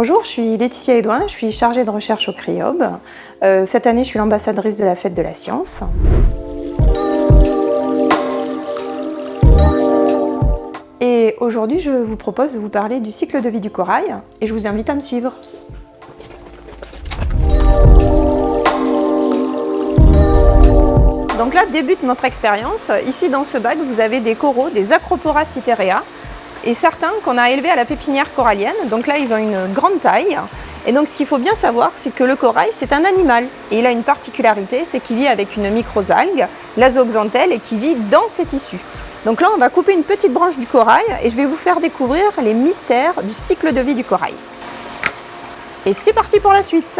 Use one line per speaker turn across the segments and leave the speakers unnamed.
Bonjour, je suis Laetitia Edouin, je suis chargée de recherche au CRIOB. Cette année, je suis l'ambassadrice de la Fête de la Science. Et aujourd'hui, je vous propose de vous parler du cycle de vie du corail et je vous invite à me suivre. Donc là débute notre expérience. Ici dans ce bac, vous avez des coraux, des Acropora cytherea, et certains qu'on a élevés à la pépinière corallienne. Donc là, ils ont une grande taille. Et donc ce qu'il faut bien savoir, c'est que le corail, c'est un animal. Et il a une particularité, c'est qu'il vit avec une microalgue, la zooxanthelle, et qui vit dans ses tissus. Donc là, on va couper une petite branche du corail et je vais vous faire découvrir les mystères du cycle de vie du corail. Et c'est parti pour la suite.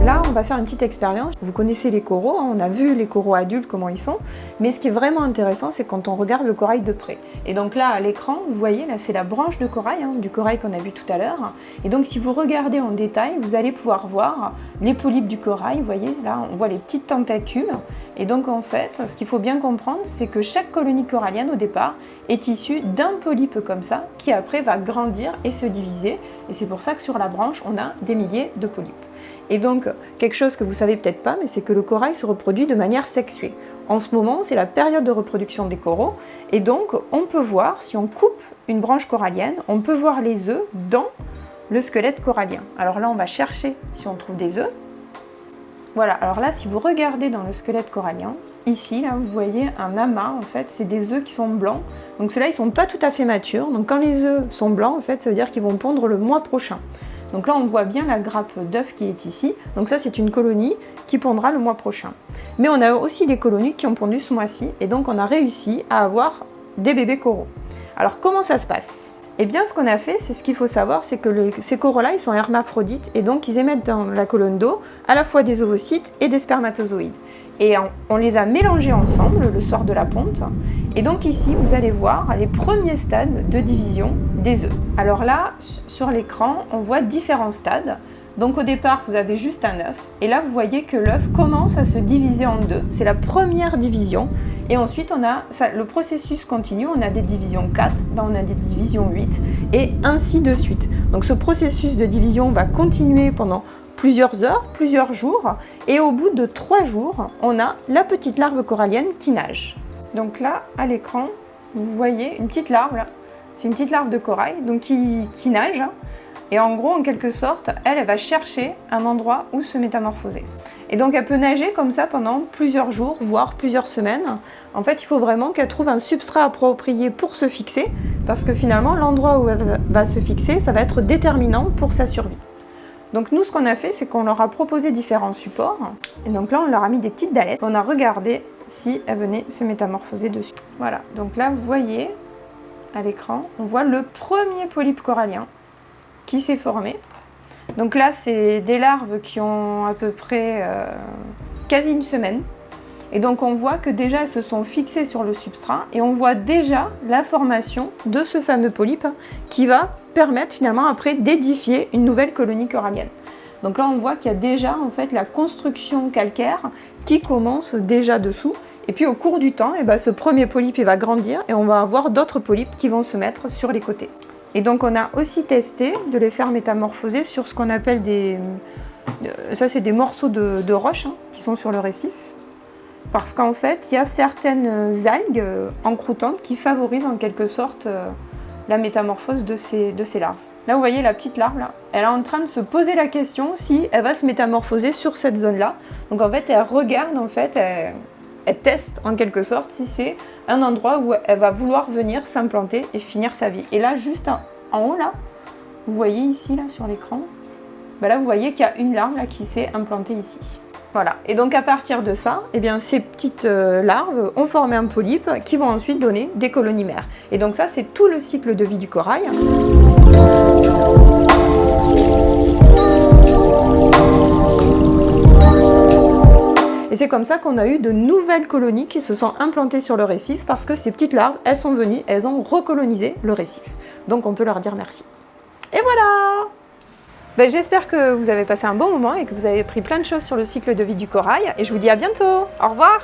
Là, on va faire une petite expérience. Vous connaissez les coraux, hein, on a vu les coraux adultes, comment ils sont. Mais ce qui est vraiment intéressant, c'est quand on regarde le corail de près. Et donc là, à l'écran, vous voyez, là, c'est la branche de corail, hein, du corail qu'on a vu tout à l'heure. Et donc, si vous regardez en détail, vous allez pouvoir voir les polypes du corail. Vous voyez, là, on voit les petites tentacules. Et donc, en fait, ce qu'il faut bien comprendre, c'est que chaque colonie corallienne, au départ, est issue d'un polype comme ça, qui après va grandir et se diviser. Et c'est pour ça que sur la branche, on a des milliers de polypes. Et donc, quelque chose que vous savez peut-être pas, mais c'est que le corail se reproduit de manière sexuée. En ce moment, c'est la période de reproduction des coraux, et donc on peut voir, si on coupe une branche corallienne, on peut voir les œufs dans le squelette corallien. Alors là, on va chercher si on trouve des œufs. Voilà, alors là, si vous regardez dans le squelette corallien, ici, là, vous voyez un amas, en fait, c'est des œufs qui sont blancs. Donc ceux-là, ils sont pas tout à fait matures. Donc quand les œufs sont blancs, en fait, ça veut dire qu'ils vont pondre le mois prochain. Donc là, on voit bien la grappe d'œufs qui est ici. Donc ça, c'est une colonie qui pondra le mois prochain. Mais on a aussi des colonies qui ont pondu ce mois-ci. Et donc, on a réussi à avoir des bébés coraux. Alors, comment ça se passe? Eh bien, ce qu'on a fait, c'est ce qu'il faut savoir, c'est que ces coraux-là, ils sont hermaphrodites. Et donc, ils émettent dans la colonne d'eau à la fois des ovocytes et des spermatozoïdes. Et on les a mélangés ensemble le soir de la ponte. Et donc ici, vous allez voir les premiers stades de division des œufs. Alors là, sur l'écran, on voit différents stades. Donc au départ, vous avez juste un œuf. Et là, vous voyez que l'œuf commence à se diviser en deux. C'est la première division. Et ensuite, le processus continue. On a des divisions 4, là on a des divisions 8, et ainsi de suite. Donc ce processus de division va continuer pendant plusieurs heures, plusieurs jours, et au bout de 3 jours, on a la petite larve corallienne qui nage. Donc là, à l'écran, vous voyez une petite larve, là. C'est une petite larve de corail donc qui nage, et en gros, en quelque sorte, elle va chercher un endroit où se métamorphoser. Et donc elle peut nager comme ça pendant plusieurs jours, voire plusieurs semaines. En fait, il faut vraiment qu'elle trouve un substrat approprié pour se fixer, parce que finalement, l'endroit où elle va se fixer, ça va être déterminant pour sa survie. Donc nous, ce qu'on a fait, c'est qu'on leur a proposé différents supports. Et donc là, on leur a mis des petites dallettes. On a regardé si elles venaient se métamorphoser dessus. Voilà, donc là, vous voyez, à l'écran, on voit le premier polype corallien qui s'est formé. Donc là, c'est des larves qui ont à peu près quasi une semaine. Et donc on voit que déjà, elles se sont fixées sur le substrat et on voit déjà la formation de ce fameux polype qui va permettre finalement après d'édifier une nouvelle colonie corallienne. Donc là, on voit qu'il y a déjà en fait la construction calcaire qui commence déjà dessous. Et puis au cours du temps, ce premier polype il va grandir et on va avoir d'autres polypes qui vont se mettre sur les côtés. Et donc on a aussi testé de les faire métamorphoser sur ce qu'on appelle ça c'est des morceaux de roche qui sont sur le récif. Parce qu'en fait, il y a certaines algues encroutantes qui favorisent en quelque sorte la métamorphose de ces larves. Là, vous voyez la petite larve, là, elle est en train de se poser la question si elle va se métamorphoser sur cette zone-là. Donc en fait, elle regarde, en fait, elle teste en quelque sorte si c'est un endroit où elle va vouloir venir s'implanter et finir sa vie. Et là, juste en haut, là, vous voyez ici, là, sur l'écran, là, vous voyez qu'il y a une larve là, qui s'est implantée ici. Voilà, et donc à partir de ça, ces petites larves ont formé un polype qui vont ensuite donner des colonies mères. Et donc ça, c'est tout le cycle de vie du corail. Et c'est comme ça qu'on a eu de nouvelles colonies qui se sont implantées sur le récif parce que ces petites larves, elles sont venues, elles ont recolonisé le récif. Donc on peut leur dire merci. Et voilà! J'espère que vous avez passé un bon moment et que vous avez appris plein de choses sur le cycle de vie du corail. Et je vous dis à bientôt. Au revoir.